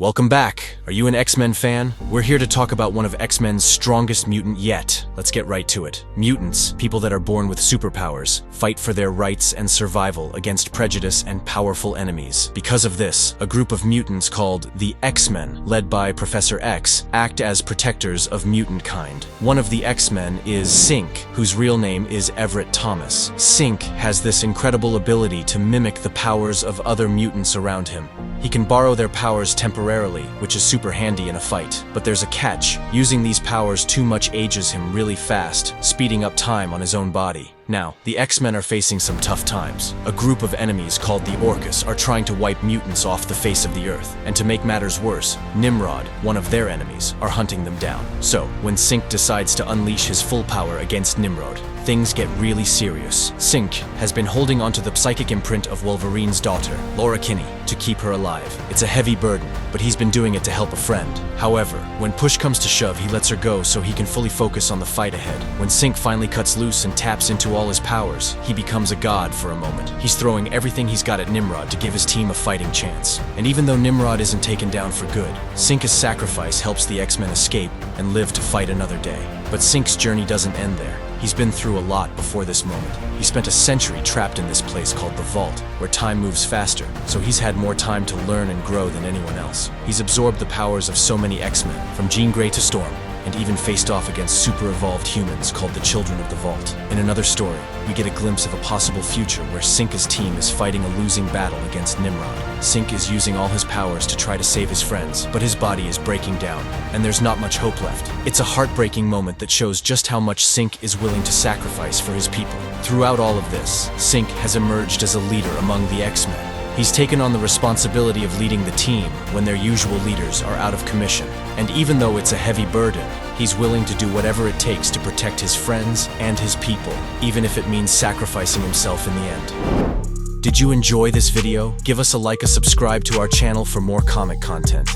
Welcome back. Are you an X-Men fan? We're here to talk about one of X-Men's strongest mutant yet. Let's get right to it. Mutants, people that are born with superpowers, fight for their rights and survival against prejudice and powerful enemies. Because of this, a group of mutants called the X-Men, led by Professor X, act as protectors of mutant kind. One of the X-Men is Synch, whose real name is Everett Thomas. Synch has this incredible ability to mimic the powers of other mutants around him. He can borrow their powers temporarily, which is super handy in a fight. But there's a catch. Using these powers too much ages him really fast, speeding up time on his own body. Now, the X-Men are facing some tough times. A group of enemies called the Orchis are trying to wipe mutants off the face of the earth. And to make matters worse, Nimrod, one of their enemies, are hunting them down. So, when Synch decides to unleash his full power against Nimrod, things get really serious. Synch has been holding onto the psychic imprint of Wolverine's daughter, Laura Kinney, to keep her alive. It's a heavy burden, but he's been doing it to help a friend. However, when push comes to shove, he lets her go so he can fully focus on the fight ahead. When Synch finally cuts loose and taps into all his powers, he becomes a god for a moment. He's throwing everything he's got at Nimrod to give his team a fighting chance. And even though Nimrod isn't taken down for good, Synch's sacrifice helps the X-Men escape and live to fight another day. But Synch's journey doesn't end there. He's been through a lot before this moment. He spent a century trapped in this place called the Vault, where time moves faster, so he's had more time to learn and grow than anyone else. He's absorbed the powers of so many X-Men, from Jean Grey to Storm, and even faced off against super-evolved humans called the Children of the Vault. In another story, we get a glimpse of a possible future where Synch's team is fighting a losing battle against Nimrod. Synch is using all his powers to try to save his friends, but his body is breaking down, and there's not much hope left. It's a heartbreaking moment that shows just how much Synch is willing to sacrifice for his people. Throughout all of this, Synch has emerged as a leader among the X-Men. He's taken on the responsibility of leading the team when their usual leaders are out of commission. And even though it's a heavy burden, he's willing to do whatever it takes to protect his friends and his people, even if it means sacrificing himself in the end. Did you enjoy this video? Give us a like and subscribe to our channel for more comic content.